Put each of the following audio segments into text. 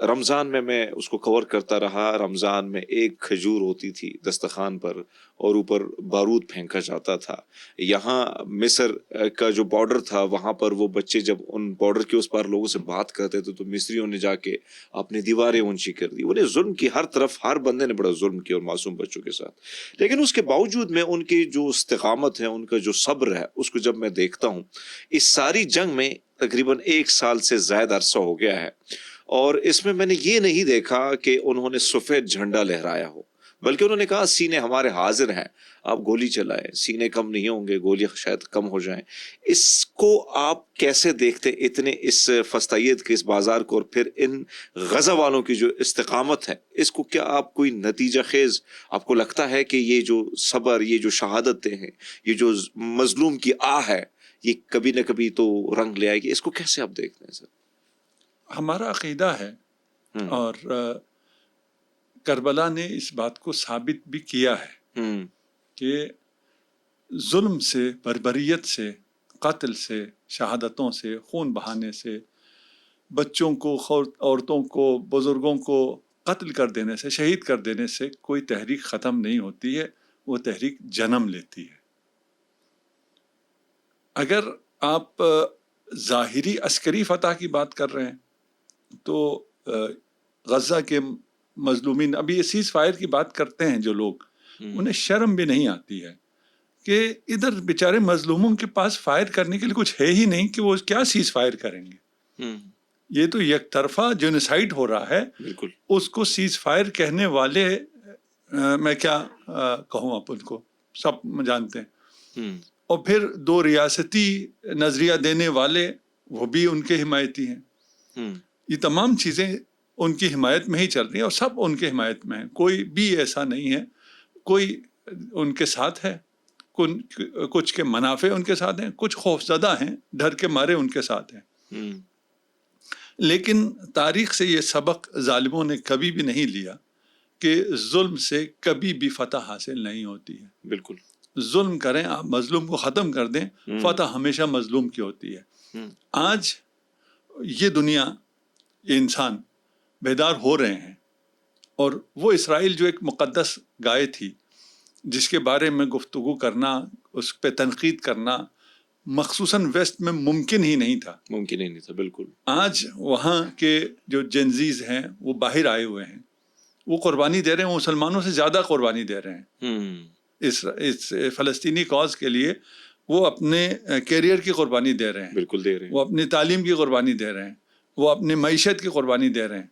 رمضان میں اس کو کور کرتا رہا. رمضان میں ایک کھجور ہوتی تھی دسترخوان پر اور اوپر بارود پھینکا جاتا تھا. یہاں مصر کا جو بارڈر تھا وہاں پر وہ بچے جب ان بارڈر کے اس پار لوگوں سے بات کرتے تھے تو مصریوں نے جا کے اپنی دیواریں اونچی کر دی. انہیں ظلم کی ہر طرف، ہر بندے نے بڑا ظلم کیا اور معصوم بچوں کے ساتھ. لیکن اس کے باوجود میں ان کی جو استقامت ہے، ان کا جو صبر ہے، اس کو جب میں دیکھتا ہوں، اس ساری جنگ میں تقریباً 1 سال سے زائد عرصہ ہو گیا ہے اور اس میں نے یہ نہیں دیکھا کہ انہوں نے سفید جھنڈا لہرایا ہو، بلکہ انہوں نے کہا سینے ہمارے حاضر ہیں، آپ گولی چلائیں، سینے کم نہیں ہوں گے، گولیاں شاید کم ہو جائیں. اس کو آپ کیسے دیکھتے اتنے اس فستائیت کے اس بازار کو، اور پھر ان غزہ والوں کی جو استقامت ہے، اس کو کیا آپ کوئی نتیجہ خیز آپ کو لگتا ہے کہ یہ جو صبر، یہ جو شہادتیں ہیں، یہ جو مظلوم کی آہ ہے، یہ کبھی نہ کبھی تو رنگ لے آئے گی؟ اس کو کیسے آپ دیکھتے ہیں سر؟ ہمارا عقیدہ ہے اور کربلا نے اس بات کو ثابت بھی کیا ہے کہ ظلم سے، بربریت سے، قتل سے، شہادتوں سے، خون بہانے سے، بچوں کو، عورتوں کو، بزرگوں کو قتل کر دینے سے، شہید کر دینے سے کوئی تحریک ختم نہیں ہوتی ہے، وہ تحریک جنم لیتی ہے. اگر آپ ظاہری عسکری فتح کی بات کر رہے ہیں تو غزہ کے مظلومین، ابھی یہ سیز فائر کی بات کرتے ہیں جو لوگ، انہیں شرم بھی نہیں آتی ہے کہ ادھر بیچارے مظلوموں کے پاس فائر کرنے کے لیے کچھ ہے ہی نہیں کہ وہ کیا سیز فائر کریں گے. یہ تو یک طرفہ جینوسائیڈ ہو رہا ہے. بالکل. اس کو سیز فائر کہنے والے میں کیا کہوں، آپ ان کو سب جانتے ہیں. اور پھر 2 ریاستی نظریہ دینے والے، وہ بھی ان کے حمایتی ہیں. یہ تمام چیزیں ان کی حمایت میں ہی چل رہی ہیں اور سب ان کے حمایت میں ہیں. کوئی بھی ایسا نہیں ہے، کوئی ان کے ساتھ ہے، کچھ کے منافع ان کے ساتھ ہیں، کچھ خوفزدہ ہیں، ڈر کے مارے ان کے ساتھ ہیں. لیکن تاریخ سے یہ سبق ظالموں نے کبھی بھی نہیں لیا کہ ظلم سے کبھی بھی فتح حاصل نہیں ہوتی ہے. بالکل. ظلم کریں، آپ مظلوم کو ختم کر دیں، فتح ہمیشہ مظلوم کی ہوتی ہے. آج یہ دنیا، یہ انسان بیدار ہو رہے ہیں اور وہ اسرائیل جو ایک مقدس گائے تھی، جس کے بارے میں گفتگو کرنا، اس پہ تنقید کرنا مخصوصاً ویسٹ میں ممکن ہی نہیں تھا. بالکل. آج وہاں کے جو جنزیز ہیں وہ باہر آئے ہوئے ہیں، وہ قربانی دے رہے ہیں، وہ مسلمانوں سے زیادہ قربانی دے رہے ہیں اس فلسطینی کاز کے لیے. وہ اپنے کیریئر کی قربانی دے رہے ہیں، بالکل دے رہے ہیں. وہ اپنی تعلیم کی قربانی دے رہے ہیں، وہ اپنی معیشت کی قربانی دے رہے ہیں.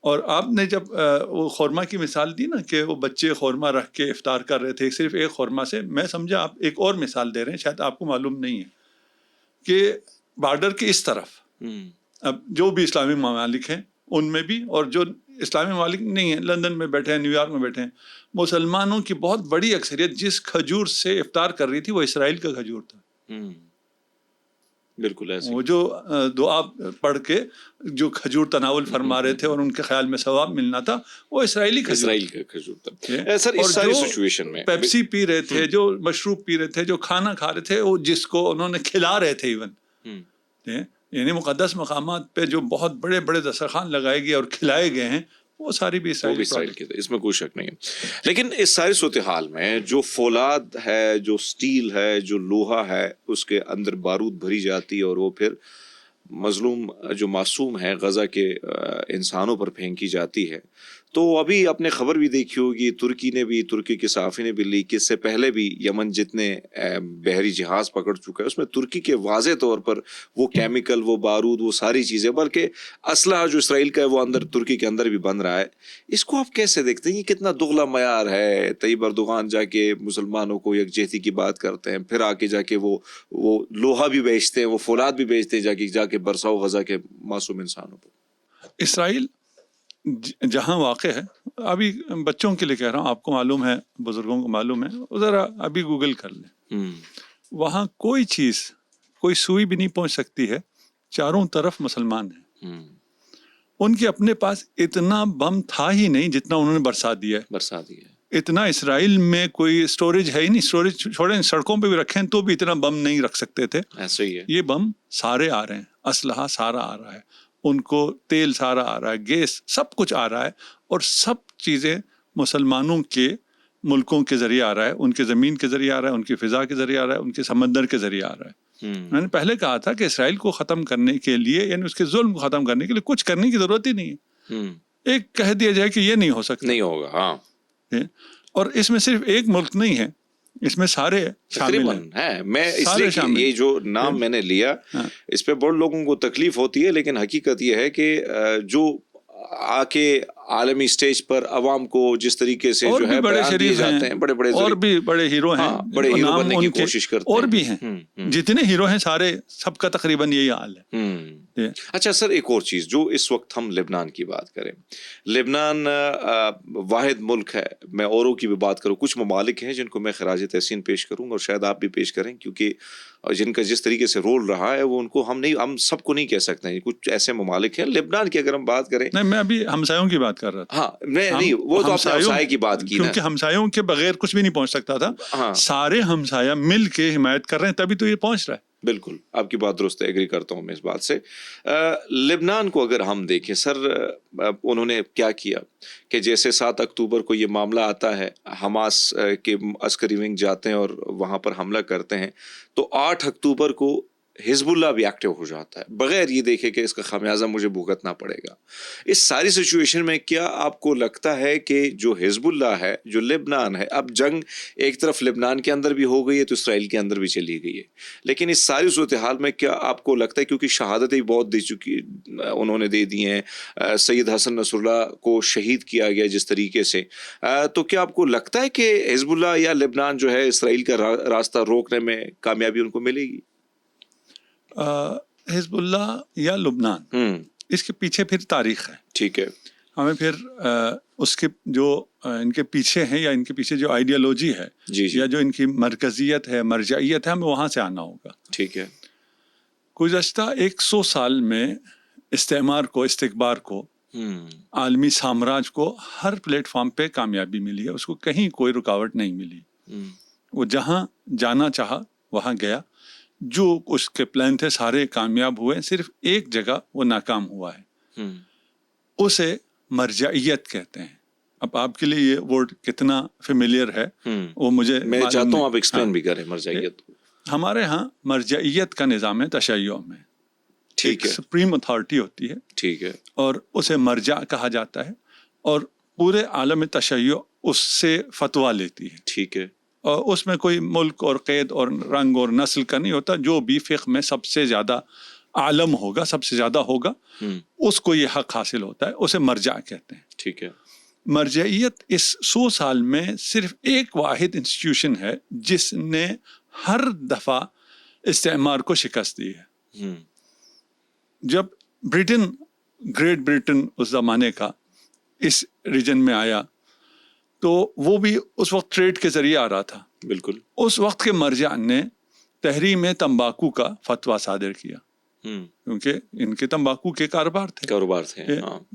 اور آپ نے جب وہ خورما کی مثال دی نا کہ وہ بچے خورما رکھ کے افطار کر رہے تھے صرف ایک خورما سے، میں سمجھا آپ ایک اور مثال دے رہے ہیں، شاید آپ کو معلوم نہیں ہے کہ بارڈر کے اس طرف اب جو بھی اسلامی ممالک ہیں ان میں بھی، اور جو اسلامی ممالک نہیں ہیں، لندن میں بیٹھے ہیں، نیو یارک میں بیٹھے ہیں، مسلمانوں کی بہت بڑی اکثریت جس کھجور سے افطار کر رہی تھی وہ اسرائیل کا کھجور تھا. بالکل ایسے وہ جو دعا پڑھ کے جو کھجور تناول فرما رہے تھے اور ان کے خیال میں ثواب ملنا تھا، وہ اسرائیلی اسرائیل کا کھجور تھا. سر اس اور ساری جو سچویشن میں پیپسی پی رہے تھے، جو مشروب پی رہے تھے، جو کھانا کھا رہے تھے، وہ جس کو انہوں نے کھلا رہے تھے ایون، یعنی مقدس مقامات پہ جو بہت بڑے بڑے دسترخوان لگائے گئے اور کھلائے گئے ہیں، وہ ساری بھی اسرائیل کی تھی، اس میں کوئی شک نہیں ہے. لیکن اس ساری صورتحال میں جو فولاد ہے، جو سٹیل ہے، جو لوہا ہے، اس کے اندر بارود بھری جاتی ہے اور وہ پھر مظلوم جو معصوم ہے غزہ کے انسانوں پر پھینکی جاتی ہے. تو ابھی آپ نے خبر بھی دیکھی ہوگی، ترکی کے صحافی نے بھی لی کہ اس سے پہلے بھی یمن جتنے بحری جہاز پکڑ چکا ہے اس میں ترکی کے واضح طور پر وہ کیمیکل، وہ بارود، وہ ساری چیزیں، بلکہ اسلحہ جو اسرائیل کا ہے وہ اندر ترکی کے اندر بھی بن رہا ہے. اس کو آپ کیسے دیکھتے ہیں؟ یہ کتنا دغلا معیار ہے. طیب اردوغان جا کے مسلمانوں کو یکجہتی کی بات کرتے ہیں، پھر آ کے جا کے وہ لوہا بھی بیچتے ہیں، وہ فولاد بھی بیچتے ہیں جا کے برساؤ غزہ کے معصوم انسانوں پر. اسرائیل جہاں واقع ہے، ابھی بچوں کے لیے کہہ رہا ہوں، آپ کو معلوم ہے، بزرگوں کو معلوم ہے، ذرا ابھی گوگل کر لیں. وہاں کوئی چیز، کوئی سوئی بھی نہیں پہنچ سکتی ہے، چاروں طرف مسلمان ہیں. ان کے اپنے پاس اتنا بم تھا ہی نہیں جتنا انہوں نے برسا دیا ہے. اتنا اسرائیل میں کوئی سٹوریج ہے ہی نہیں. سٹوریج چھوڑیں، سڑکوں پہ بھی رکھیں تو بھی اتنا بم نہیں رکھ سکتے تھے. ایسا ہی ہے. یہ بم سارے آ رہے ہیں، اسلحہ سارا آ رہا ہے. ان کو تیل سارا آ رہا ہے, گیس سب کچھ آ رہا ہے, اور سب چیزیں مسلمانوں کے ملکوں کے ذریعے آ رہا ہے, ان کے زمین کے ذریعے آ رہا ہے, ان کی فضا کے ذریعے آ رہا ہے, ان کے سمندر کے ذریعے آ رہا ہے. میں نے پہلے کہا تھا کہ اسرائیل کو ختم کرنے کے لیے, یعنی اس کے ظلم کو ختم کرنے کے لیے کچھ کرنے کی ضرورت ہی نہیں ہے. ایک کہہ دیا جائے کہ یہ نہیں ہو سکتا, نہیں ہوگا. ہاں, اور اس میں صرف ایک ملک نہیں ہے, اس میں سارے شامل ہیں. میں اس لیے یہ جو نام میں نے لیا اس پہ بہت لوگوں کو تکلیف ہوتی ہے, لیکن حقیقت یہ ہے کہ جو آ کے عالمی سٹیج پر عوام کو جس طریقے سے جو ہے بڑے شریف جاتے ہیں, بڑے بڑے اور بھی بڑے ہیرو ہیں, بڑے ہیرو بننے کی کوشش کرتے ہیں, اور بھی ہیں جتنے ہیرو ہیں سارے, سب کا تقریباً یہی حال ہے. اچھا سر, ایک اور چیز جو اس وقت ہم لبنان کی بات کریں, لبنان واحد ملک ہے, میں اوروں کی بھی بات کروں, کچھ ممالک ہیں جن کو میں خراج تحسین پیش کروں اور شاید آپ بھی پیش کریں, کیونکہ جن کا جس طریقے سے رول رہا ہے وہ ان کو ہم سب کو نہیں کہہ سکتے ہیں. کچھ ایسے ممالک ہیں, لبنان کی اگر ہم بات کریں, نہیں میں ابھی ہمسایوں کی بات کر رہا تھا. ہاں نہیں, وہ تو آپ نے ہمسائے کی بات کی نا, کیونکہ ہمسایوں کے بغیر کچھ بھی نہیں پہنچ سکتا تھا. سارے ہمسایہ مل کے حمایت کر رہے ہیں, تبھی تو یہ پہنچ رہا ہے. بالکل آپ کی بات درست ہے, ایگری کرتا ہوں میں اس بات سے. لبنان کو اگر ہم دیکھیں سر, انہوں نے کیا کیا کہ جیسے 7 اکتوبر کو یہ معاملہ آتا ہے, حماس کے عسکری ونگ جاتے ہیں اور وہاں پر حملہ کرتے ہیں, تو 8 اکتوبر کو حزب اللہ بھی ایکٹیو ہو جاتا ہے, بغیر یہ دیکھے کہ اس کا خمیازہ مجھے بھگتنا پڑے گا. اس ساری سچویشن میں کیا آپ کو لگتا ہے کہ جو حزب اللہ ہے, جو لبنان ہے, اب جنگ ایک طرف لبنان کے اندر بھی ہو گئی ہے تو اسرائیل کے اندر بھی چلی گئی ہے, لیکن اس ساری صورتحال میں کیا آپ کو لگتا ہے, کیونکہ شہادتیں بہت دے چکی انہوں نے دے دی ہیں, سید حسن نصر اللہ کو شہید کیا گیا جس طریقے سے, تو کیا آپ کو لگتا ہے کہ حزب اللہ یا لبنان جو ہے اسرائیل کا راستہ روکنے میں کامیابی ان کو ملے گی؟ حزب اللہ یا لبنان, اس کے پیچھے پھر تاریخ ہے. ٹھیک ہے, ہمیں پھر اس کے جو ان کے پیچھے ہیں, یا ان کے پیچھے جو آئیڈیالوجی ہے, یا جو ان کی مرکزیت ہے, مرجعیت ہے, ہمیں وہاں سے آنا ہوگا. ٹھیک ہے. گزشتہ 100 سال میں استعمار کو, استکبار کو, عالمی سامراج کو ہر پلیٹ فارم پہ کامیابی ملی ہے, اس کو کہیں کوئی رکاوٹ نہیں ملی. وہ جہاں جانا چاہا وہاں گیا, جو اس کے پلان تھے سارے کامیاب ہوئے, صرف ایک جگہ وہ ناکام ہوا ہے, اسے مرجعیت کہتے ہیں. اب آپ کے لیے یہ ورڈ کتنا فیملیئر ہے وہ مجھے میں چاہتا ہوں آپ ایکسپلین بھی کریں مرجعیت. ہمارے ہاں مرجعیت کا نظام ہے تشیع میں. ٹھیک ہے, سپریم اتھارٹی ہوتی ہے. ٹھیک ہے, اور اسے مرجع کہا جاتا ہے, اور پورے عالم تشیع اس سے فتویٰ لیتی ہے. ٹھیک ہے, اور اس میں کوئی ملک اور قید اور رنگ اور نسل کا نہیں ہوتا, جو بھی فقہ میں سب سے زیادہ عالم ہوگا, سب سے زیادہ ہوگا, اس کو یہ حق حاصل ہوتا ہے, اسے مرجع کہتے ہیں. ٹھیک ہے. مرجعیت اس 100 سال میں صرف ایک واحد انسٹیٹیوشن ہے جس نے ہر دفعہ استعمار کو شکست دی ہے. جب برٹن, گریٹ برٹن اس زمانے کا اس ریجن میں آیا, تو وہ بھی اس وقت ٹریڈ کے ذریعے آ رہا تھا. بالکل. اس وقت کے مرجع نے تحریم تمباکو کا فتویٰ صادر کیا, کیونکہ ان کے تمباکو کے کاروبار تھے,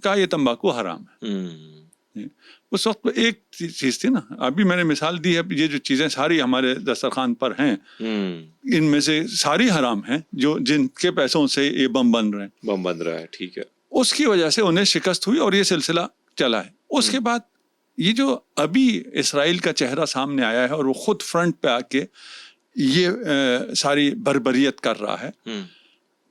کہا یہ تمباکو حرام ہے. اس وقت ایک چیز تھی نا, ابھی میں نے مثال دی ہے, یہ جو چیزیں ساری ہمارے دسترخوان پر ہیں, ان میں سے ساری حرام ہیں, جو جن کے پیسوں سے یہ بم بن رہا ہے. ٹھیک ہے. اس کی وجہ سے انہیں شکست ہوئی اور یہ سلسلہ چلا ہے. اس کے بعد یہ جو ابھی اسرائیل کا چہرہ سامنے آیا ہے اور وہ خود فرنٹ پہ آ کے یہ ساری بربریت کر رہا ہے,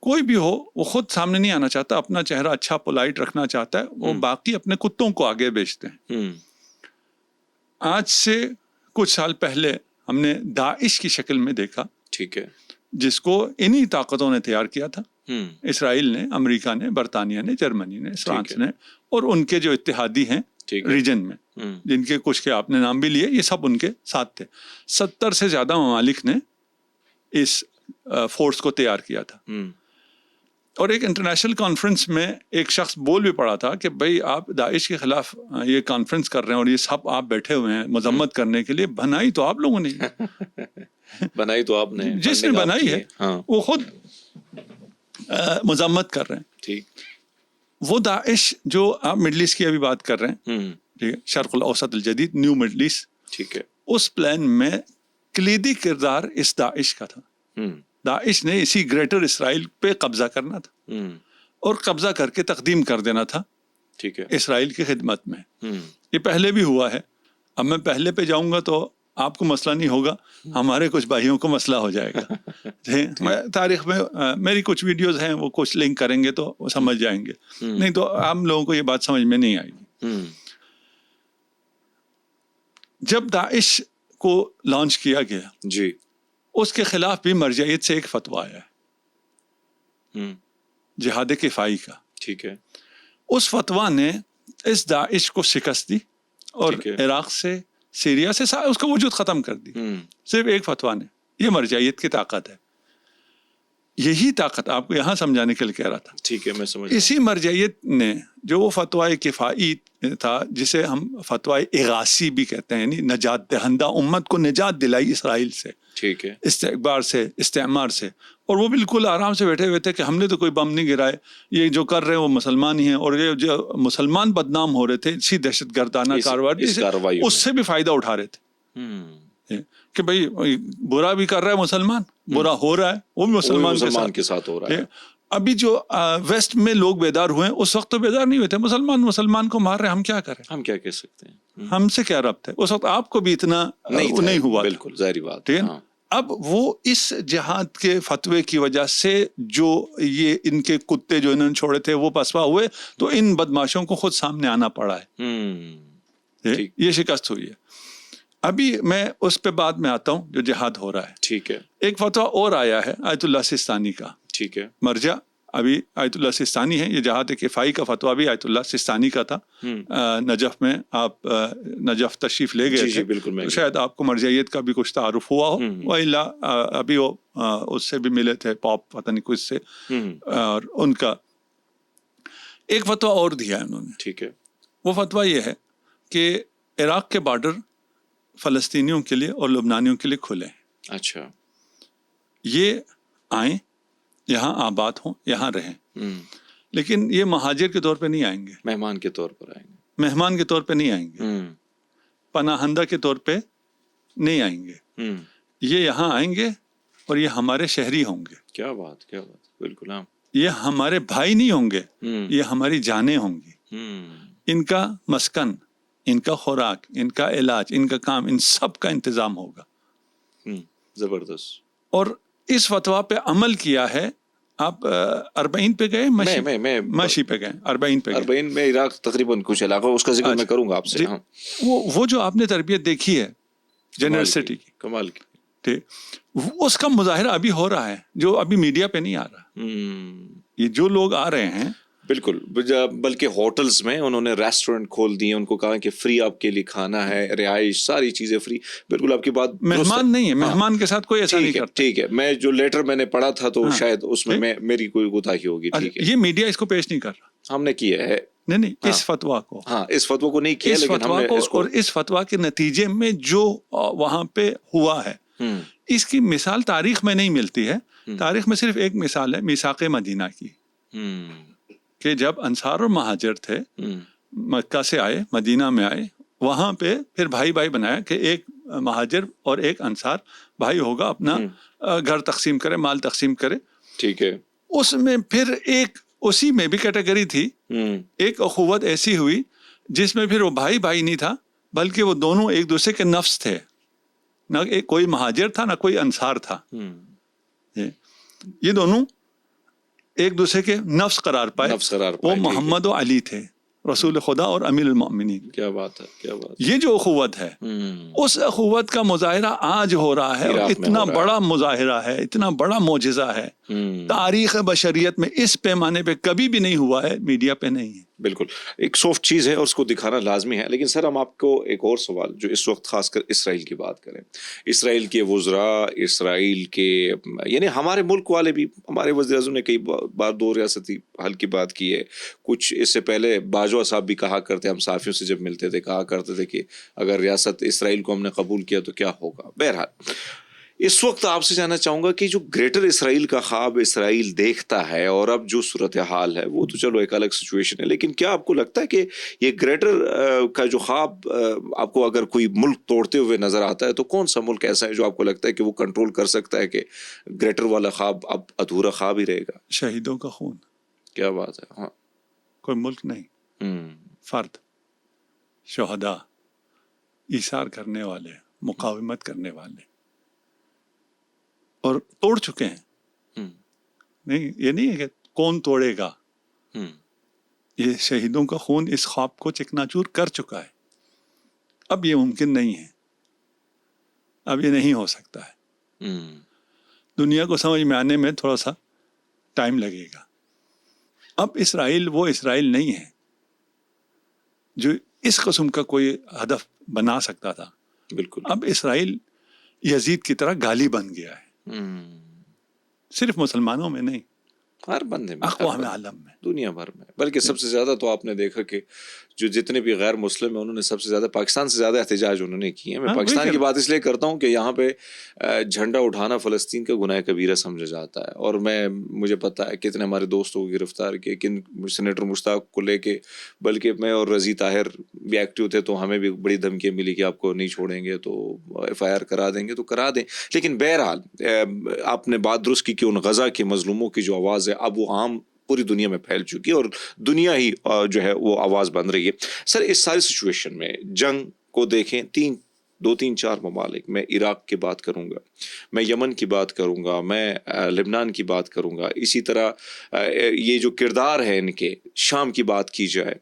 کوئی بھی ہو وہ خود سامنے نہیں آنا چاہتا, اپنا چہرہ اچھا پولائٹ رکھنا چاہتا ہے, وہ باقی اپنے کتوں کو آگے بیچتے ہیں. آج سے کچھ سال پہلے ہم نے داعش کی شکل میں دیکھا, ٹھیک ہے, جس کو انہی طاقتوں نے تیار کیا تھا, اسرائیل نے, امریکہ نے, برطانیہ نے, جرمنی نے, فرانس نے, اور ان کے جو اتحادی ہیں ریجن میں, جن کے کچھ کے آپ نے نام بھی لیے, یہ سب ان کے ساتھ تھے. 70 سے زیادہ ممالک نے اس فورس کو تیار کیا تھا. اور ایک انٹرنیشنل کانفرنس میں ایک شخص بول بھی پڑا تھا کہ بھائی آپ داعش کے خلاف یہ کانفرنس کر رہے ہیں اور یہ سب آپ بیٹھے ہوئے ہیں مذمت کرنے کے لیے, بنائی تو آپ لوگوں نے, بنائی تو آپ نے, جس نے بنائی ہے وہ خود مذمت کر رہے ہیں. ٹھیک. وہ داعش جو آپ مڈل ایسٹ کی ابھی بات کر رہے ہیں, ٹھیک ہے, شرق الاوسط الجدید, نیو مڈل ایسٹ, ٹھیک ہے, اس پلان میں کلیدی کردار اس داعش کا تھا. داعش نے اسی گریٹر اسرائیل پہ قبضہ کرنا تھا, اور قبضہ کر کے تقدیم کر دینا تھا ٹھیک ہے. اسرائیل کی خدمت میں. یہ پہلے بھی ہوا ہے. اب میں پہلے پہ جاؤں گا تو آپ کو مسئلہ نہیں ہوگا, ہمارے کچھ بھائیوں کو مسئلہ ہو جائے گا. تاریخ میں میری کچھ ویڈیوز ہیں, وہ کچھ لنک کریں گے تو وہ سمجھ جائیں گے, نہیں تو عام لوگوں کو یہ بات سمجھ میں نہیں آئے گی. جب داعش کو لانچ کیا گیا جی, اس کے خلاف بھی مرجعیت سے ایک فتویٰ آیا ہے, جہاد کفائی کا. ٹھیک ہے. اس فتویٰ نے اس داعش کو شکست دی اور عراق سے, سیریا سے اس کا وجود ختم کر دی, صرف ایک فتویٰ نے. یہ مرجعیت کی طاقت ہے. یہی طاقت آپ کو یہاں سمجھانے کے لیے کہہ رہا تھا. ٹھیک ہے, میں سمجھ. اسی مرجعیت نے جو وہ فتویٰ کفائی تھا, جسے ہم فتویٰ اغاثی بھی کہتے ہیں, یعنی نجات دہندہ, امت کو نجات دلائی اسرائیل سے, ٹھیک ہے, استعمار سے, اور وہ بالکل آرام سے بیٹھے ہوئے تھے کہ ہم نے تو کوئی بم نہیں گرائے, یہ جو کر رہے ہیں وہ مسلمان ہی ہیں, اور یہ جو مسلمان بدنام ہو رہے تھے اسی دہشت گردانہ کارروائی, اس سے بھی فائدہ اٹھا رہے تھے کہ بھئی برا بھی کر رہا ہے مسلمان, برا ہو رہا ہے وہ بھی مسلمان کے ساتھ ہو رہا ہے. ابھی جو ویسٹ میں لوگ بیدار ہوئے ہیں, اس وقت تو بیدار نہیں ہوئے تھے. مسلمان کو مار رہے ہیں, ہم کیا کریں, ہم کیا کہہ سکتے ہیں, ہم سے کیا ربط ہے. اس وقت آپ کو بھی اتنا نہیں ہوا. بالکل ظاہری بات. اب وہ اس جہاد کے فتوے کی وجہ سے جو یہ ان کے کتے جو انہوں نے چھوڑے تھے وہ پسپا ہوئے, تو ان بدماشوں کو خود سامنے آنا پڑا ہے. یہ شکست ہوئی ہے. ابھی میں اس پہ بعد میں آتا ہوں جو جہاد ہو رہا ہے. ٹھیک ہے. ایک فتویٰ اور آیا ہے آیت اللہ سستانی کا. ٹھیک ہے. مرجع ابھی آیت اللہ سستانی ہے. یہ جہاد کفائی کا فتویٰ بھی آیت اللہ سستانی کا تھا. نجف میں آپ نجف تشریف لے گئے تھے, بالکل, شاید آپ کو مرجعیت کا بھی کچھ تعارف ہوا ہو. وإلا ابھی وہ اس سے بھی ملے تھے, پاپ پتہ نہیں کچھ سے, اور ان کا ایک فتویٰ اور دیا ہے انہوں نے. ٹھیک ہے. وہ فتویٰ یہ ہے کہ عراق کے بارڈر فلسطینیوں کے لیے اور لبنانیوں کے لیے کھلے. اچھا. یہ آئیں, یہاں آباد ہوں, یہاں رہیں, لیکن یہ مہاجر کے طور پہ نہیں آئیں گے, مہمان کے طور پر آئیں گے. مہمان کے طور پہ نہیں آئیں گے, پناہندہ کے طور پہ نہیں آئیں گے. یہ یہاں آئیں گے اور یہ ہمارے شہری ہوں گے. کیا بات, کیا بات, بالکل. ہاں, یہ ہمارے بھائی نہیں ہوں گے, یہ ہماری جانیں ہوں گی. ان کا مسکن, ان کا خوراک, ان کا علاج, ان کا کام, ان سب کا انتظام ہوگا. زبردست. اور اس فتویٰ پہ عمل کیا ہے. آپ 40 پہ گئے, مشی پہ گئے, 40 پہ گئے. 40 میں عراق تقریباً کچھ علاقہ, اس کا ذکر میں کروں گا آپ سے. وہ جو آپ نے تربیت دیکھی ہے جنرسٹی کی, کمال کی, ٹھیک, اس کا مظاہرہ ابھی ہو رہا ہے, جو ابھی میڈیا پہ نہیں آ رہا. یہ جو لوگ آ رہے ہیں, بالکل, بلکہ ہوٹلز میں انہوں نے ریسٹورنٹ کھول دیے, ان کو کہا کہ فری آپ کے لیے کھانا ہے, رہائش, ساری چیزیں فری. بالکل آپ کی بات. مہمان نہیں ہے, مہمان کے ساتھ کوئی ایسا نہیں کرتا. ٹھیک ہے, میں جو لیٹر میں نے پڑھا تھا تو شاید اس میں میری کوئی کوتاہی ہوگی. ٹھیک ہے, یہ میڈیا اس کو پیش نہیں کر رہا. ہم نے کیا ہے. نہیں, اس فتویٰ کو, اس فتویٰ کو نہیں کیا, لیکن ہم نے اور اس فتویٰ کے نتیجے میں جو وہاں پہ ہوا ہے, اس کی مثال تاریخ میں نہیں ملتی ہے. تاریخ میں صرف ایک مثال ہے, میثاق مدینہ کی, کہ جب انصار اور مہاجر تھے, مکہ سے آئے, مدینہ میں آئے, وہاں پہ پھر بھائی بھائی بنایا کہ ایک مہاجر اور ایک انصار بھائی ہوگا, اپنا گھر تقسیم کرے, مال تقسیم کرے. ٹھیک ہے. اس میں پھر ایک اسی میں بھی کیٹیگری تھی, ایک اخوت ایسی ہوئی جس میں پھر وہ بھائی بھائی نہیں تھا, بلکہ وہ دونوں ایک دوسرے کے نفس تھے. نہ کوئی مہاجر تھا نہ کوئی انصار تھا, یہ دونوں ایک دوسرے کے نفس قرار پائے. وہ محمد و علی تھے, رسول خدا اور امیر المؤمنین. کیا بات ہے, کیا بات. یہ جو اخوت ہے, اس اخوت کا مظاہرہ آج ہو رہا ہے, اور اتنا بڑا مظاہرہ ہے, اتنا بڑا معجزہ ہے. تاریخ بشریت میں اس پیمانے پہ کبھی بھی نہیں ہوا ہے, میڈیا پہ نہیں ہے. بالکل ایک سافٹ چیز ہے اور اس کو دکھانا لازمی ہے. لیکن سر, ہم آپ کو ایک اور سوال, جو اس وقت خاص کر اسرائیل کی بات کریں, اسرائیل کے وزراء, اسرائیل کے, یعنی ہمارے ملک والے بھی, ہمارے وزیر اعظم نے کئی بار 2 ریاستی حل کی بات کی ہے. کچھ اس سے پہلے باجوہ صاحب بھی کہا کرتے, ہم صحافیوں سے جب ملتے تھے کہا کرتے تھے کہ اگر ریاست اسرائیل کو ہم نے قبول کیا تو کیا ہوگا. بہرحال اس وقت آپ سے جاننا چاہوں گا کہ جو گریٹر اسرائیل کا خواب اسرائیل دیکھتا ہے, اور اب جو صورتحال ہے وہ تو چلو ایک الگ سچویشن ہے, لیکن کیا آپ کو لگتا ہے کہ یہ گریٹر کا جو خواب آپ کو اگر کوئی ملک توڑتے ہوئے نظر آتا ہے, تو کون سا ملک ایسا ہے جو آپ کو لگتا ہے کہ وہ کنٹرول کر سکتا ہے کہ گریٹر والا خواب اب ادھورا خواب ہی رہے گا؟ شہیدوں کا خون. کیا بات ہے. ہاں. کوئی ملک نہیں، فرد، شہداء، ایثار کرنے والے، مقاومت کرنے والے، اور توڑ چکے ہیں. نہیں، یہ نہیں ہے کہ کون توڑے گا، یہ شہیدوں کا خون اس خواب کو چکنا چور کر چکا ہے. اب یہ ممکن نہیں ہے، اب یہ نہیں ہو سکتا ہے. دنیا کو سمجھ میں آنے میں تھوڑا سا ٹائم لگے گا. اب اسرائیل وہ اسرائیل نہیں ہے جو اس قسم کا کوئی ہدف بنا سکتا تھا. بالکل. اب اسرائیل یزید کی طرح گالی بن گیا ہے، صرف مسلمانوں میں نہیں، ہر بندے میں، اقوام عالم میں، دنیا بھر میں. بلکہ سب سے زیادہ تو آپ نے دیکھا کہ جو جتنے بھی غیر مسلم ہیں انہوں نے سب سے زیادہ پاکستان سے زیادہ احتجاج انہوں نے کیے ہیں. میں پاکستان کی بات اس لیے کرتا ہوں کہ یہاں پہ جھنڈا اٹھانا فلسطین کا گناہ کبیرہ سمجھا جاتا ہے. اور مجھے پتا ہے کتنے ہمارے دوستوں کو گرفتار کیے، کن سینیٹر مشتاق کو لے کے، بلکہ میں اور رضی طاہر بھی ایکٹیو تھے تو ہمیں بھی بڑی دھمکیاں ملی کہ آپ کو نہیں چھوڑیں گے تو FIR کرا دیں گے، تو کرا دیں. لیکن بہرحال آپ نے بات درست کی کہ ان غزہ کے مظلوموں کی جو آواز ہے اب وہ عام پوری دنیا میں پھیل چکی ہے اور دنیا ہی جو ہے وہ آواز بن رہی ہے. سر اس ساری سچویشن میں جنگ کو دیکھیں، 2-3-4 ممالک، میں عراق کی بات کروں گا، میں یمن کی بات کروں گا، میں لبنان کی بات کروں گا، اسی طرح یہ جو کردار ہے ان کے شام کی بات کی جائے،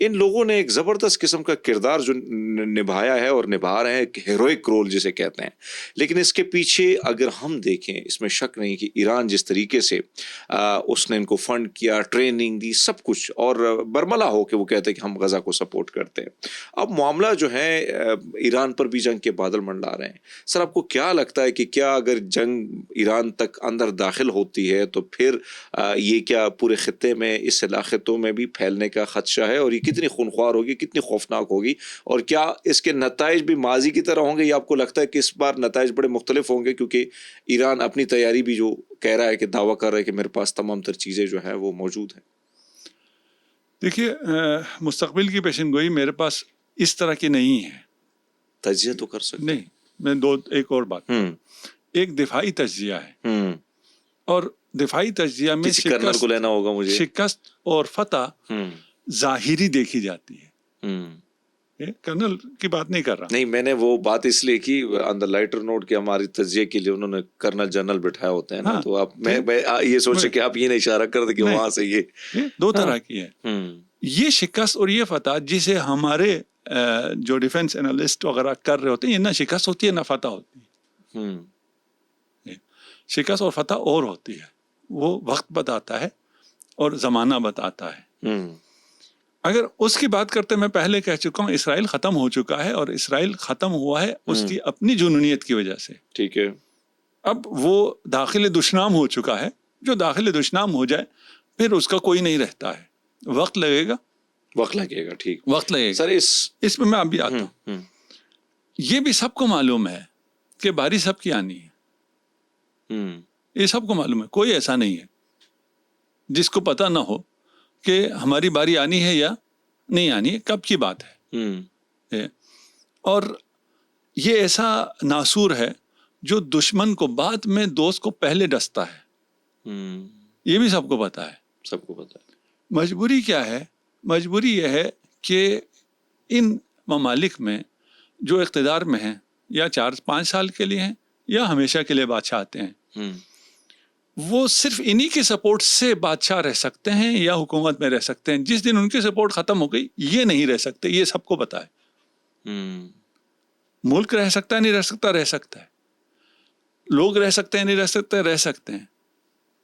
ان لوگوں نے ایک زبردست قسم کا کردار جو نبھایا ہے اور نبھا رہے ہیں، ایک ہیروئک رول جسے کہتے ہیں. لیکن اس کے پیچھے اگر ہم دیکھیں، اس میں شک نہیں کہ ایران جس طریقے سے اس نے ان کو فنڈ کیا، ٹریننگ دی، سب کچھ، اور برملا ہو کہ وہ کہتے ہیں کہ ہم غزہ کو سپورٹ کرتے ہیں. اب معاملہ جو ہے ایران پر بھی جنگ کے بادل منڈلا رہے ہیں. سر آپ کو کیا لگتا ہے کہ کیا اگر جنگ ایران تک اندر داخل ہوتی ہے تو پھر یہ کیا پورے خطے میں، اس علاقوں میں بھی پھیلنے کا خدشہ ہے، اور یہ کتنی خونخوار ہوگی، کتنی خوفناک ہوگی، اور کیا اس کے نتائج بھی ماضی کی طرح ہوں گے، یا آپ کو لگتا ہے کہ اس بار نتائج بڑے مختلف ہوں گے کیونکہ ایران اپنی تیاری بھی جو کہہ رہا ہے کہ دعویٰ کر رہا ہے کہ میرے پاس تمام تر چیزیں جو ہیں وہ موجود ہیں؟ دیکھیے، مستقبل کی پیشن گوئی میرے پاس اس طرح کی نہیں ہے. تجزیہ تو کر سکتے نہیں، میں ایک اور بات، ایک دفاعی تجزیہ ہے، اور دفاعی تجزیہ میں کرنل کو لینا ہوگا مجھے، شکست اور فتح ظاہری دیکھی جاتی ہے. کرنل کی بات نہیں کر رہا. نہیں، میں نے وہ بات اس لیے کی آن دا لائٹر نوٹ کہ ہماری تجزیے کے لیے انہوں نے کرنل جنرل بٹھائے ہوتے ہیں نا، تو آپ میں یہ سوچے کہ آپ یہ نہیں اشارہ کر دیں کہ وہاں سے یہ دو طرح کی ہے. یہ شکست اور یہ فتح جسے ہمارے جو ڈیفنس انالسٹ وغیرہ کر رہے ہوتے ہیں، یہ نہ شکست ہوتی ہے نہ فتح ہوتی ہے. شکست اور فتح اور ہوتی ہے، وہ وقت بتاتا ہے اور زمانہ بتاتا ہے. اگر اس کی بات کرتے، میں پہلے کہہ چکا ہوں، اسرائیل ختم ہو چکا ہے، اور اسرائیل ختم ہوا ہے اس کی اپنی جنونیت کی وجہ سے. ٹھیک ہے. اب وہ داخل دشنام ہو چکا ہے. جو داخل دشنام ہو جائے پھر اس کا کوئی نہیں رہتا ہے. وقت لگے گا، ٹھیک، وقت لگے گا. سر اس میں اب بھی آتا ہوں. یہ بھی سب کو معلوم ہے کہ باری سب کی آنی ہے. یہ سب کو معلوم ہے، کوئی ایسا نہیں ہے جس کو پتہ نہ ہو کہ ہماری باری آنی ہے یا نہیں آنی ہے، کب کی بات ہے. اور یہ ایسا ناسور ہے جو دشمن کو بعد میں دوست کو پہلے ڈستا ہے. یہ بھی سب کو پتہ ہے. مجبوری کیا ہے؟ مجبوری یہ ہے کہ ان ممالک میں جو اقتدار میں ہیں، یا 4-5 سال کے لیے ہیں یا ہمیشہ کے لیے بادشاہ آتے ہیں، وہ صرف انہی کے سپورٹ سے بادشاہ رہ سکتے ہیں یا حکومت میں رہ سکتے ہیں. جس دن ان کی سپورٹ ختم ہو گئی، یہ نہیں رہ سکتے. یہ سب کو پتہ ہے. ملک رہ سکتا ہے، نہیں رہ سکتا، رہ سکتا ہے. لوگ رہ سکتے ہیں، نہیں رہ سکتے، رہ سکتے ہیں.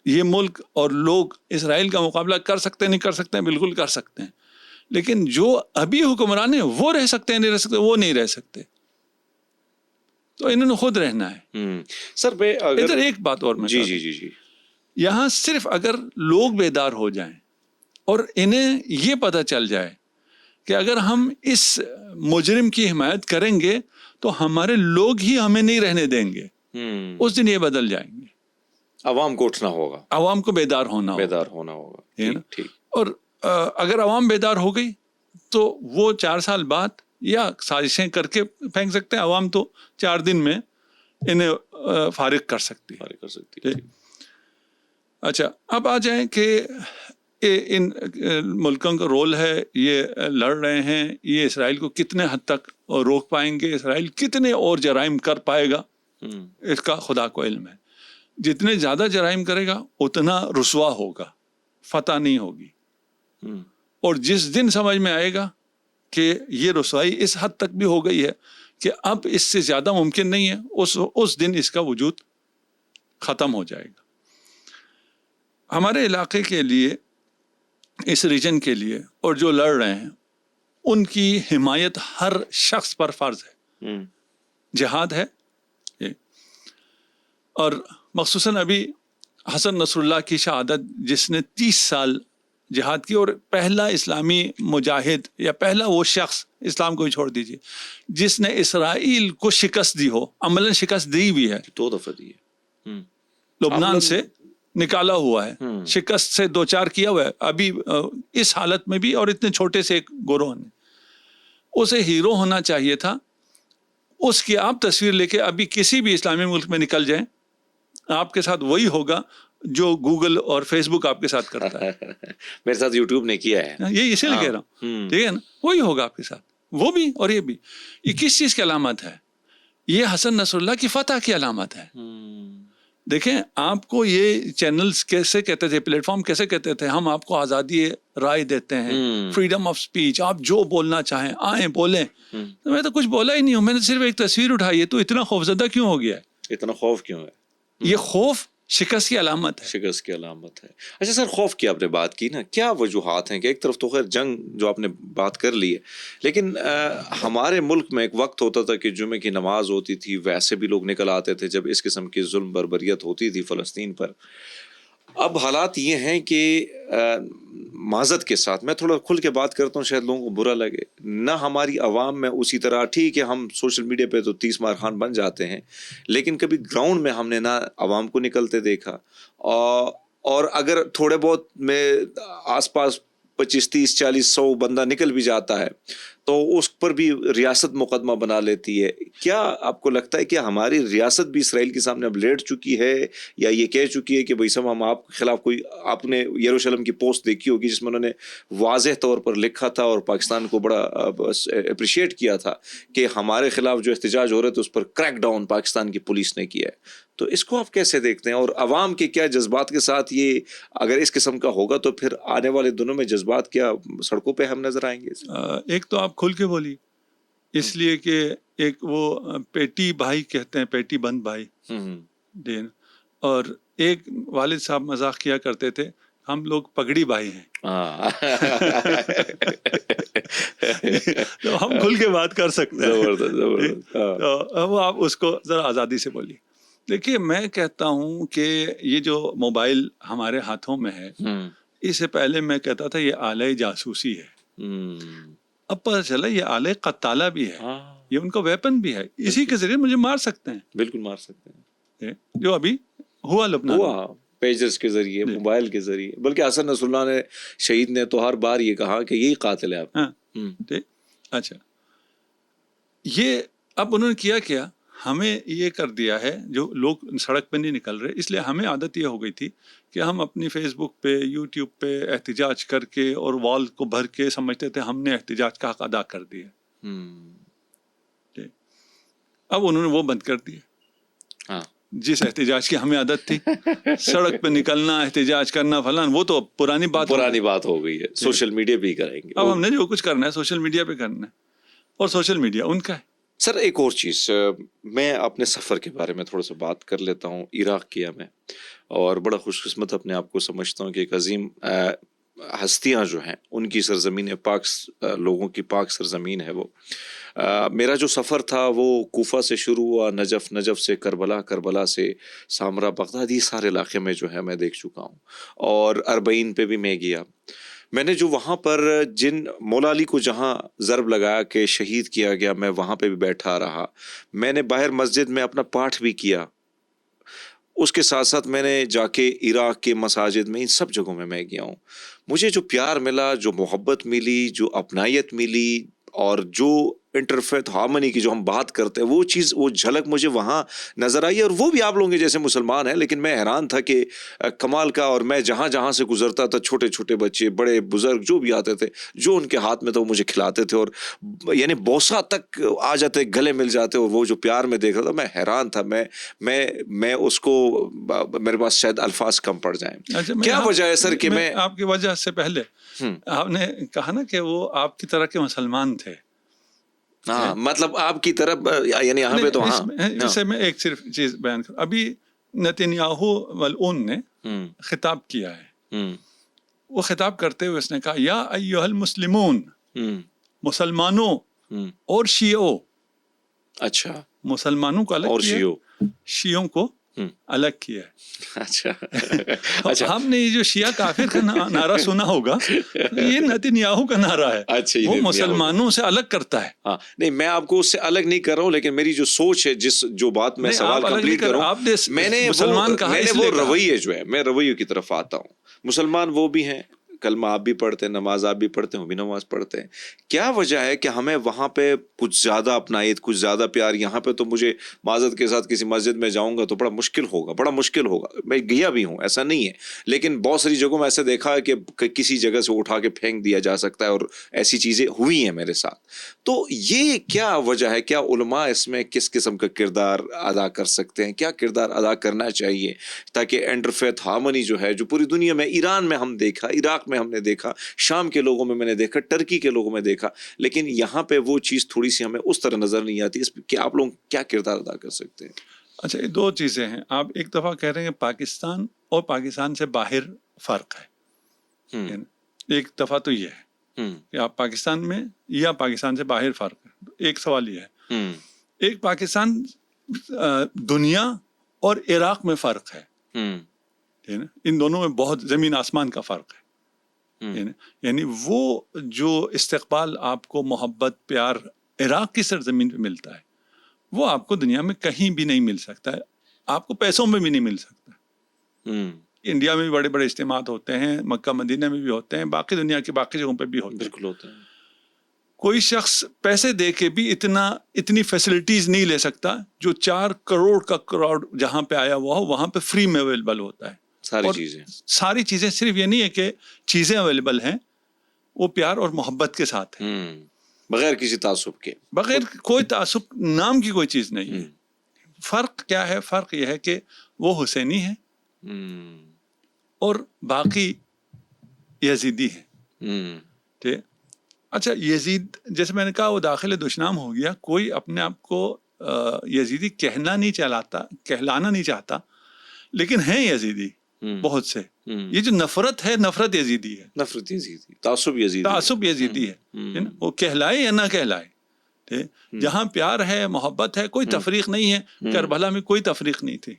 یہ ملک اور لوگ اسرائیل کا مقابلہ کر سکتے ہیں، نہیں کر سکتے ہیں، بالکل کر سکتے ہیں. لیکن جو ابھی حکمران ہیں وہ رہ سکتے ہیں، نہیں رہ سکتے، وہ نہیں رہ سکتے. تو انہوں نے خود رہنا ہے. سر میں ادھر ایک بات اور میں جی یہاں صرف اگر لوگ بیدار ہو جائیں اور انہیں یہ پتہ چل جائے کہ اگر ہم اس مجرم کی حمایت کریں گے تو ہمارے لوگ ہی ہمیں نہیں رہنے دیں گے، اس دن یہ بدل جائیں گے. عوام کو اٹھنا ہوگا، عوام کو بیدار ہونا ہوگا. اور اگر عوام بیدار ہو گئی تو وہ 4 سال بعد یا سازشیں کر کے پھینک سکتے ہیں. عوام تو 4 دن میں انہیں فارغ کر سکتی ہے. اچھا، اب آ جائیں کہ ان ملکوں کا رول ہے، یہ لڑ رہے ہیں، یہ اسرائیل کو کتنے حد تک روک پائیں گے، اسرائیل کتنے اور جرائم کر پائے گا، اس کا خدا کو علم ہے. جتنے زیادہ جرائم کرے گا اتنا رسوا ہوگا، فتح نہیں ہوگی. اور جس دن سمجھ میں آئے گا کہ یہ رسوائی اس حد تک بھی ہو گئی ہے کہ اب اس سے زیادہ ممکن نہیں ہے، اس دن اس کا وجود ختم ہو جائے گا. ہمارے علاقے کے لیے، اس ریجن کے لیے، اور جو لڑ رہے ہیں ان کی حمایت ہر شخص پر فرض ہے. جہاد ہے یہ. اور مخصوصاً ابھی حسن نصر اللہ کی شہادت، جس نے 30 سال جہاد کی، اور پہلا اسلامی مجاہد یا پہلا وہ شخص، اسلام کو بھی چھوڑ دیجیے، جس نے اسرائیل کو شکست دی ہو، عملاً شکست دی بھی ہے. 2 دفعہ دی ہے. لبنان سے نکالا ہوا ہے، شکست سے دوچار کیا ہوا ہے ابھی اس حالت میں بھی، اور اتنے چھوٹے سے ایک گروہ نے. اسے ہیرو ہونا چاہیے تھا. اس کی آپ تصویر لے کے ابھی کسی بھی اسلامی ملک میں نکل جائیں، آپ کے ساتھ وہی ہوگا جو گوگل اور فیس بک آپ کے ساتھ کرتا ہے. میرے ساتھ یوٹیوب نے کیا ہے یہ اسی لیے کہہ رہا ہوں، ٹھیک ہے نا، وہی ہوگا آپ کے ساتھ، وہ بھی اور یہ بھی. یہ کس چیز کی علامت ہے؟ یہ حسن نصر اللہ کی فتح کی علامت ہے. دیکھیں، آپ کو یہ چینلز کیسے کہتے تھے، پلیٹ فارم کیسے کہتے تھے، ہم آپ کو آزادی رائے دیتے ہیں، فریڈم آف سپیچ، آپ جو بولنا چاہیں آئیں بولیں. میں تو کچھ بولا ہی نہیں ہوں، میں نے صرف ایک تصویر اٹھائی ہے. تو اتنا خوفزدہ کیوں ہو گیا ہے؟ اتنا خوف کیوں ہے؟ یہ خوف شکست کی علامت ہے. شکست کی علامت ہے. اچھا سر، خوف کی آپ نے بات کی نا، کیا وجوہات ہیں؟ کہ ایک طرف تو خیر جنگ جو آپ نے بات کر لی ہے، لیکن ہمارے ملک میں ایک وقت ہوتا تھا کہ جمعے کی نماز ہوتی تھی، ویسے بھی لوگ نکل آتے تھے جب اس قسم کی ظلم بربریت ہوتی تھی فلسطین پر. اب حالات یہ ہیں کہ معذرت کے ساتھ میں تھوڑا کھل کے بات کرتا ہوں، شاید لوگوں کو برا لگے، نہ ہماری عوام میں اسی طرح، ٹھیک ہے ہم سوشل میڈیا پہ تو 30 مار خان بن جاتے ہیں، لیکن کبھی گراؤنڈ میں ہم نے نہ عوام کو نکلتے دیکھا. اور اگر تھوڑے بہت میں آس پاس 25 30 40 100 بندہ نکل بھی جاتا ہے تو اس پر بھی ریاست مقدمہ بنا لیتی ہے. کیا آپ کو لگتا ہے کہ ہماری ریاست بھی اسرائیل کے سامنے اب لیٹ چکی ہے، یا یہ کہہ چکی ہے کہ بھائی صاحب ہم آپ کے خلاف کوئی، آپ نے یروشلم کی پوسٹ دیکھی ہوگی جس میں انہوں نے واضح طور پر لکھا تھا اور پاکستان کو بڑا اپریشیٹ کیا تھا کہ ہمارے خلاف جو احتجاج ہو رہے تھے اس پر کریک ڈاؤن پاکستان کی پولیس نے کیا ہے. تو اس کو آپ کیسے دیکھتے ہیں؟ اور عوام کے کیا جذبات کے ساتھ یہ اگر اس قسم کا ہوگا تو پھر آنے والے دنوں میں جذبات کیا سڑکوں پہ ہم نظر آئیں گے؟ ایک تو آپ کھل کے بولی، اس لیے کہ ایک وہ پیٹی بھائی کہتے ہیں، پیٹی بند بھائی دین، اور ایک والد صاحب مذاق کیا کرتے تھے، ہم لوگ پگڑی بھائی ہیں. تو ہم کھل کے بات کر سکتے ہیں. زبردست. تو آپ اس کو ذرا آزادی سے بولیے. دیکھیے، میں کہتا ہوں کہ یہ جو موبائل ہمارے ہاتھوں میں ہے، اس سے پہلے میں کہتا تھا یہ آلہ جاسوسی ہے. اب پتہ چلا یہ آلہ قتالہ بھی ہے، یہ ان کا ویپن بھی ہے، اسی کے ذریعے مجھے مار سکتے ہیں. بالکل مار سکتے ہیں، جو ابھی ہوا لبنان ہوا پیجز کے ذریعے، موبائل کے ذریعے. بلکہ حسن نصر اللہ نے، شہید نے تو ہر بار یہ کہا کہ یہی قاتل ہے آپ. اچھا، یہ اب انہوں نے کیا ہمیں یہ کر دیا ہے، جو لوگ سڑک پہ نہیں نکل رہے، اس لیے ہمیں عادت یہ ہو گئی تھی کہ ہم اپنی فیس بک پہ، یوٹیوب پہ احتجاج کر کے اور وال کو بھر کے سمجھتے تھے ہم نے احتجاج کا حق ادا کر دیا. اب انہوں نے وہ بند کر دیا. جس احتجاج کی ہمیں عادت تھی، سڑک پہ نکلنا، احتجاج کرنا، فلان، وہ تو پرانی بات ہو گئی ہے. سوشل میڈیا پہ ہی کریں گے. اب ہم نے جو کچھ کرنا ہے سوشل میڈیا پہ کرنا ہے، اور سوشل میڈیا ان کا ہے. سر ایک اور چیز، میں اپنے سفر کے بارے میں تھوڑا سا بات کر لیتا ہوں. عراق کیا میں، اور بڑا خوش قسمت اپنے آپ کو سمجھتا ہوں کہ ایک عظیم ہستیاں جو ہیں ان کی سرزمین ہے، پاک لوگوں کی پاک سرزمین ہے وہ. میرا جو سفر تھا وہ کوفہ سے شروع ہوا، نجف سے کربلا، کربلا سے سامرا، بغداد، یہ سارے علاقے میں جو ہے میں دیکھ چکا ہوں. اور اربعین پہ بھی میں گیا. میں نے جو وہاں پر جن مولا علی کو جہاں ضرب لگایا کہ شہید کیا گیا، میں وہاں پہ بھی بیٹھا رہا. میں نے باہر مسجد میں اپنا پاٹھ بھی کیا. اس کے ساتھ ساتھ میں نے جا کے عراق کے مساجد میں، ان سب جگہوں میں گیا ہوں. مجھے جو پیار ملا، جو محبت ملی، جو اپنائیت ملی، اور جو انٹرفیتھ ہارمنی کی جو ہم بات کرتے ہیں وہ چیز وہ جھلک مجھے وہاں نظر آئی. اور وہ بھی آپ لوگوں کے جیسے مسلمان ہیں, لیکن میں حیران تھا کہ کمال کا, اور میں جہاں جہاں سے گزرتا تھا چھوٹے چھوٹے بچے بڑے بزرگ جو بھی آتے تھے, جو ان کے ہاتھ میں تھا وہ مجھے کھلاتے تھے, اور یعنی بوسہ تک آ جاتے, گلے مل جاتے, اور وہ جو پیار میں دیکھ رہا تھا میں حیران تھا. میں اس کو میرے پاس شاید الفاظ کم پڑ جائیں. کیا وجہ ہے سر کہ میں آپ کی وجہ سے پہلے آپ نے کہا نا کہ وہ آپ کی طرح کے مسلمان تھے. ہاں مطلب آپ کی طرف یعنی یہاں پہ تو اس سے میں ایک صرف چیز بیان کروں. ابھی نتنیاہو ملعون نے خطاب کیا ہے. وہ خطاب کرتے ہوئے اس نے کہا یا ایھا المسلمون, مسلمانوں اور شیعوں. اچھا, مسلمانوں کو الگ اور کیا, شیعوں کو الگ کیا. اچھا ہم نے یہ جو شیعہ کافر کا نعرہ سنا ہوگا, یہ نتنیاہو کا نعرہ ہے. اچھا, وہ مسلمانوں سے الگ کرتا ہے. ہاں نہیں, میں آپ کو اس سے الگ نہیں کر رہا ہوں, لیکن میری جو سوچ ہے, جو بات میں سوال کمپلیٹ کروں, میں نے وہ رویے جو ہے, میں رویے کی طرف آتا ہوں. مسلمان وہ بھی ہیں, کلمہ آپ بھی پڑھتے ہیں, نماز آپ بھی پڑھتے ہیں, وہ بھی نماز پڑھتے ہیں. کیا وجہ ہے کہ ہمیں وہاں پہ کچھ زیادہ اپنائیت, کچھ زیادہ پیار؟ یہاں پہ تو مجھے معذرت کے ساتھ کسی مسجد میں جاؤں گا تو بڑا مشکل ہوگا. میں گیا بھی ہوں, ایسا نہیں ہے, لیکن بہت ساری جگہوں میں ایسا دیکھا ہے کہ کسی جگہ سے اٹھا کے پھینک دیا جا سکتا ہے, اور ایسی چیزیں ہوئی ہیں میرے ساتھ. تو یہ کیا وجہ ہے؟ کیا علماء اس میں کس قسم کا کردار ادا کر سکتے ہیں؟ کیا کردار ادا کرنا چاہیے تاکہ انٹرفیتھ ہارمنی جو ہے, جو پوری دنیا میں, ایران میں ہم دیکھا, عراق میں ہم نے دیکھا, شام کے لوگوں میں نے دیکھا, ٹرکی کے لوگوں میں دیکھا, لیکن یہاں پہ وہ چیز تھوڑی سی ہمیں اس طرح نظر نہیں آتی. اس پہ کہ آپ لوگ کیا کردار ادا کر سکتے ہیں؟ اچھا, یہ دو چیزیں ہیں. آپ ایک دفعہ کہہ رہے ہیں پاکستان اور پاکستان سے باہر فرق ہے. ایک دفعہ تو یہ ہے کہ آپ پاکستان میں یا پاکستان سے باہر فرق ہے. ایک سوال یہ ہے, ایک پاکستان دنیا اور عراق میں فرق ہے. ان دونوں میں بہت زمین آسمان کا فرق ہے. یعنی وہ جو استقبال آپ کو محبت پیار عراق کی سرزمین پہ ملتا ہے, وہ آپ کو دنیا میں کہیں بھی نہیں مل سکتا ہے. آپ کو پیسوں میں بھی نہیں مل سکتا. انڈیا میں بھی بڑے بڑے اجتماعات ہوتے ہیں, مکہ مدینہ میں بھی ہوتے ہیں, باقی دنیا کی باقی جگہوں پہ بھی ہوتے ہیں. بالکل ہوتے ہیں. کوئی شخص پیسے دے کے بھی اتنی فیسلٹیز نہیں لے سکتا جو 4 کروڑ کا کراؤڈ جہاں پہ آیا ہوا ہو وہاں پہ فری میں اویلیبل ہوتا ہے. ساری چیزیں صرف یہ نہیں ہے کہ چیزیں اویلیبل ہیں, وہ پیار اور محبت کے ساتھ ہیں, بغیر کسی تعصب کے, بغیر کوئی تعصب نام کی کوئی چیز نہیں ہے. فرق کیا ہے؟ فرق یہ ہے کہ وہ حسینی ہے اور باقی یزیدی ہے. اچھا, یزید جیسے میں نے کہا وہ داخل دشنام ہو گیا. کوئی اپنے آپ کو یزیدی کہلانا نہیں چاہتا, لیکن ہیں یزیدی بہت سے. یہ جو نفرت ہے, نفرت یزیدی ہے, تعصب یزیدی ہے. وہ کہلائے یا نہ کہلائے, جہاں پیار ہے, محبت ہے, کوئی تفریق نہیں ہے. کربلا میں کوئی تفریق نہیں تھی,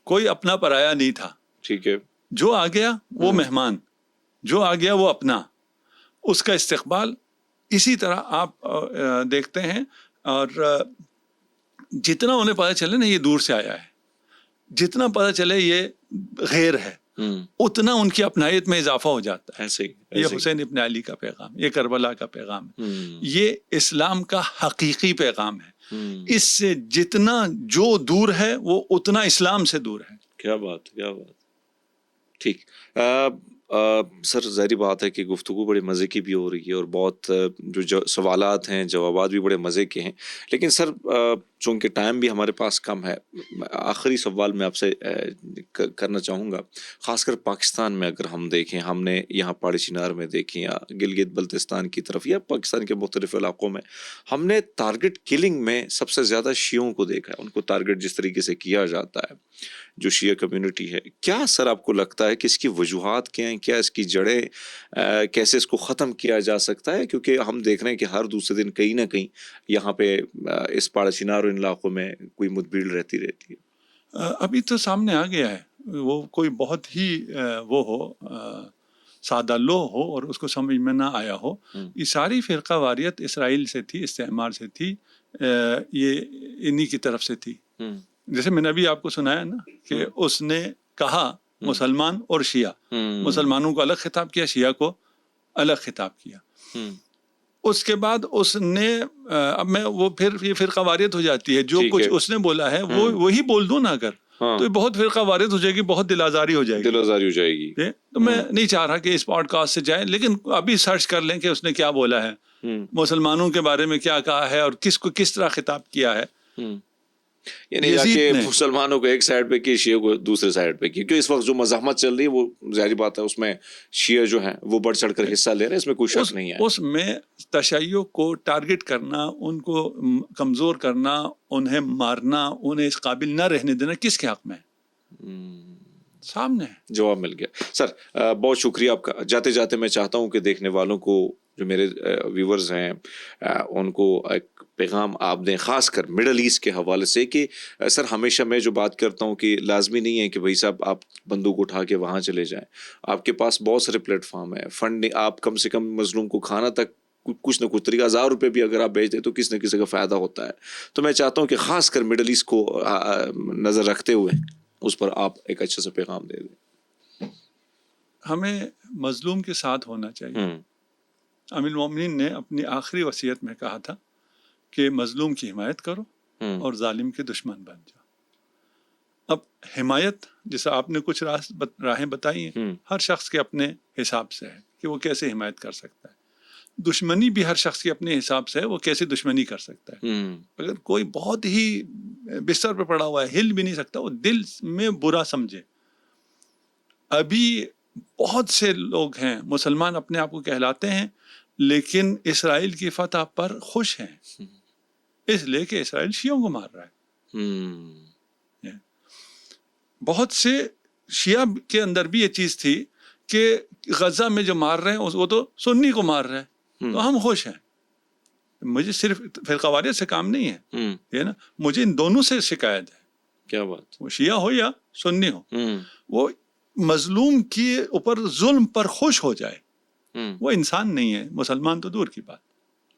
کوئی اپنا پرایا نہیں تھا. ٹھیک ہے, جو آ گیا وہ مہمان, جو آ گیا وہ اپنا, اس کا استقبال اسی طرح آپ دیکھتے ہیں. اور جتنا انہیں پتہ چلے نا یہ دور سے آیا ہے, جتنا پتہ چلے یہ غیر ہے, اتنا ان کی اپنائیت میں اضافہ ہو جاتا ہے. یہ حسین ابن علی کا پیغام, یہ کربلا کا پیغام ہے, یہ اسلام کا حقیقی پیغام ہے. اس سے جتنا جو دور ہے وہ اتنا اسلام سے دور ہے. کیا بات. ٹھیک. سر ظاہری بات ہے کہ گفتگو بڑے مزے کی بھی ہو رہی ہے, اور بہت جو سوالات ہیں جوابات بھی بڑے مزے کے ہیں, لیکن سر چونکہ ٹائم بھی ہمارے پاس کم ہے, آخری سوال میں آپ سے کرنا چاہوں گا. خاص کر پاکستان میں اگر ہم دیکھیں, ہم نے یہاں پہاڑی چنار میں دیکھیں یا گلگت بلتستان کی طرف یا پاکستان کے مختلف علاقوں میں, ہم نے ٹارگٹ کلنگ میں سب سے زیادہ شیعوں کو دیکھا ہے. ان کو ٹارگٹ جس طریقے سے کیا جاتا ہے, جو شیعہ کمیونٹی ہے, کیا سر آپ کو لگتا ہے کہ اس کی وجوہات کیا ہیں؟ کیا اس کی جڑیں, کیسے اس کو ختم کیا جا سکتا ہے؟ کیونکہ ہم دیکھ رہے ہیں کہ ہر دوسرے دن کہیں نہ کہیں یہاں پہ اس پہاڑی چنار اور ان علاقوں میں کوئی مدبھیڑ رہتی ہے. ابھی تو سامنے آ گیا ہے, وہ کوئی بہت ہی وہ ہو سادہ لو ہو اور اس کو سمجھ میں نہ آیا ہو. یہ ساری فرقہ واریت اسرائیل سے تھی, استعمار سے تھی, یہ انہی کی طرف سے تھی. جیسے میں نے ابھی آپ کو سنایا نا کہ اس نے کہا مسلمان اور شیعہ, مسلمانوں کو الگ خطاب کیا, شیعہ کو الگ خطاب کیا. اس کے بعد اس نے اب میں وہ پھر یہ فرقہ واریت ہو جاتی ہے، جو کچھ اس نے بولا ہے وہ وہی بول دوں نا اگر، تو بہت فرقہ واریت ہو جائے گی، بہت دل آزاری ہو جائے گی، دل آزاری ہو جائے گی. تو میں نہیں چاہ رہا کہ اس پوڈ کاسٹ سے جائیں، لیکن ابھی سرچ کر لیں کہ اس نے کیا بولا ہے، مسلمانوں کے بارے میں کیا کہا ہے اور کس کو کس طرح خطاب کیا ہے. یعنی جا کے مسلمانوں کو ایک سائڈ پہ کی، شیعہ کو دوسرے سائڈ پہ کی، کیونکہ اس وقت جو مزاحمت چل رہی ہے وہ ظاہری بات ہے اس میں شیعہ جو ہیں وہ بڑھ چڑھ کر حصہ لے رہے ہیں، اس میں کوئی شک نہیں ہے. اس میں تشیع کو ٹارگٹ کرنا، ان کو کمزور کرنا، انہیں مارنا، انہیں اس قابل نہ رہنے دینا کس کے حق میں سامنے ہے. جواب مل گیا. سر بہت شکریہ آپ کا. جاتے جاتے میں چاہتا ہوں کہ دیکھنے والوں کو، جو میرے ویورز ہیں، ان کو ایک پیغام آپ دیں، خاص کر مڈل ایسٹ کے حوالے سے، کہ سر ہمیشہ میں جو بات کرتا ہوں کہ لازمی نہیں ہے کہ بھائی صاحب آپ بندوق اٹھا کے وہاں چلے جائیں. آپ کے پاس بہت سارے پلیٹ فارم ہیں، فنڈ، آپ کم سے کم مظلوم کو کھانا تک کچھ نہ کچھ طریقہ، 1000 روپے بھی اگر آپ بھیج دیں تو کسی نہ کسی کا فائدہ ہوتا ہے. تو میں چاہتا ہوں کہ خاص کر مڈل ایسٹ کو نظر رکھتے ہوئے اس پر آپ ایک اچھا سا پیغام دے دیں. ہمیں مظلوم کے ساتھ ہونا چاہیے. امیر المومنین نے اپنی آخری وصیت میں کہا تھا کہ مظلوم کی حمایت کرو اور ظالم کے دشمن بن جاؤ. اب حمایت، جیسا آپ نے کچھ راہیں بتائی ہیں، ہر شخص کے اپنے حساب سے ہے کہ وہ کیسے حمایت کر سکتا ہے. دشمنی بھی ہر شخص کے اپنے حساب سے ہے، وہ کیسے دشمنی کر سکتا ہے. اگر کوئی بہت ہی بستر پہ پڑا ہوا ہے، ہل بھی نہیں سکتا، وہ دل میں برا سمجھے. ابھی بہت سے لوگ ہیں مسلمان اپنے آپ کو کہلاتے ہیں، لیکن اسرائیل کی فتح پر خوش ہیں، اس لیے کہ اسرائیل شیعوں کو مار رہا ہے. بہت سے شیعہ کے اندر بھی یہ چیز تھی کہ غزہ میں جو مار رہے ہیں وہ تو سنی کو مار رہے ہیں، تو ہم خوش ہیں. مجھے صرف فرقہ واریت سے کام نہیں ہے نا، مجھے ان دونوں سے شکایت ہے. کیا بات؟ وہ شیعہ ہو یا سنی ہو، وہ مظلوم کے اوپر ظلم پر خوش ہو جائے. وہ انسان نہیں ہے، مسلمان تو دور کی بات.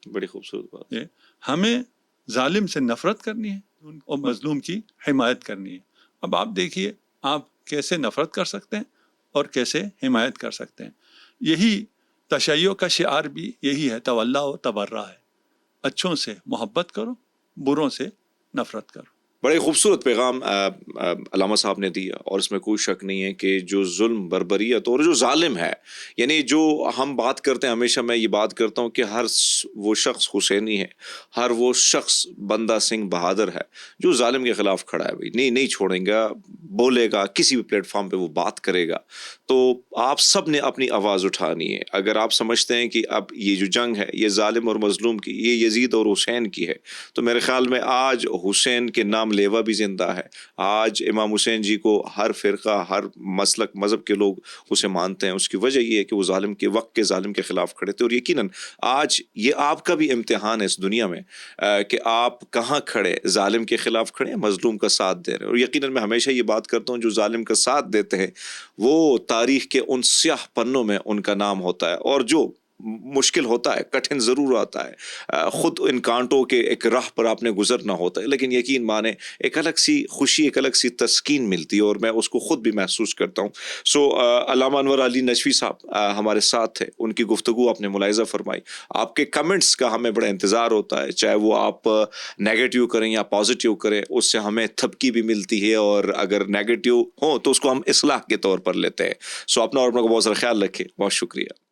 بڑی خوبصورت بات. ہمیں ظالم سے نفرت کرنی ہے اور مظلوم کی حمایت کرنی ہے. اب آپ دیکھیے آپ کیسے نفرت کر سکتے ہیں اور کیسے حمایت کر سکتے ہیں. یہی تشیع کا شعار بھی یہی ہے، تولا و تبرہ ہے. اچھوں سے محبت کرو، بروں سے نفرت کرو. بڑے خوبصورت پیغام علامہ صاحب نے دیا، اور اس میں کوئی شک نہیں ہے کہ جو ظلم، بربریت اور جو ظالم ہے، یعنی جو ہم بات کرتے ہیں، ہمیشہ میں یہ بات کرتا ہوں کہ ہر وہ شخص حسینی ہے، ہر وہ شخص بندہ سنگھ بہادر ہے جو ظالم کے خلاف کھڑا ہے. بھائی نہیں چھوڑیں گا، بولے گا، کسی بھی پلیٹ فارم پہ وہ بات کرے گا. تو آپ سب نے اپنی آواز اٹھانی ہے. اگر آپ سمجھتے ہیں کہ اب یہ جو جنگ ہے یہ ظالم اور مظلوم کی، یہ یزید اور حسین کی ہے، تو میرے خیال میں آج حسین کے نام لیوا بھی زندہ ہے. آج امام حسین جی کو ہر فرقہ، ہر مسلک، مذہب کے لوگ اسے مانتے ہیں. اس کی وجہ یہ ہے کہ وہ ظالم کے وقت کے ظالم کے خلاف کھڑے تھے. اور یقیناً آج یہ آپ کا بھی امتحان ہے اس دنیا میں کہ آپ کہاں کھڑے، ظالم کے خلاف کھڑے، مظلوم کا ساتھ دے رہے ہیں. اور یقیناً میں ہمیشہ یہ بات کرتا ہوں، جو ظالم کا ساتھ دیتے ہیں وہ تاریخ کے ان سیاہ پنوں میں ان کا نام ہوتا ہے. اور جو مشکل ہوتا ہے، کٹھن ضرور آتا ہے، خود ان کانٹوں کے ایک راہ پر آپ نے گزرنا ہوتا ہے، لیکن یقین مانے ایک الگ سی خوشی، ایک الگ سی تسکین ملتی ہے، اور میں اس کو خود بھی محسوس کرتا ہوں. علامہ انور علی نجفی صاحب ہمارے ساتھ تھے، ان کی گفتگو آپ نے ملاحظہ فرمائی. آپ کے کمنٹس کا ہمیں بڑا انتظار ہوتا ہے، چاہے وہ آپ نیگیٹو کریں یا پازیٹیو کریں، اس سے ہمیں تھپکی بھی ملتی ہے، اور اگر نیگیٹو ہو تو اس کو ہم اصلاح کے طور پر لیتے ہیں. اپنا اور اپنا کو بہت سارا خیال رکھیں. بہت شکریہ.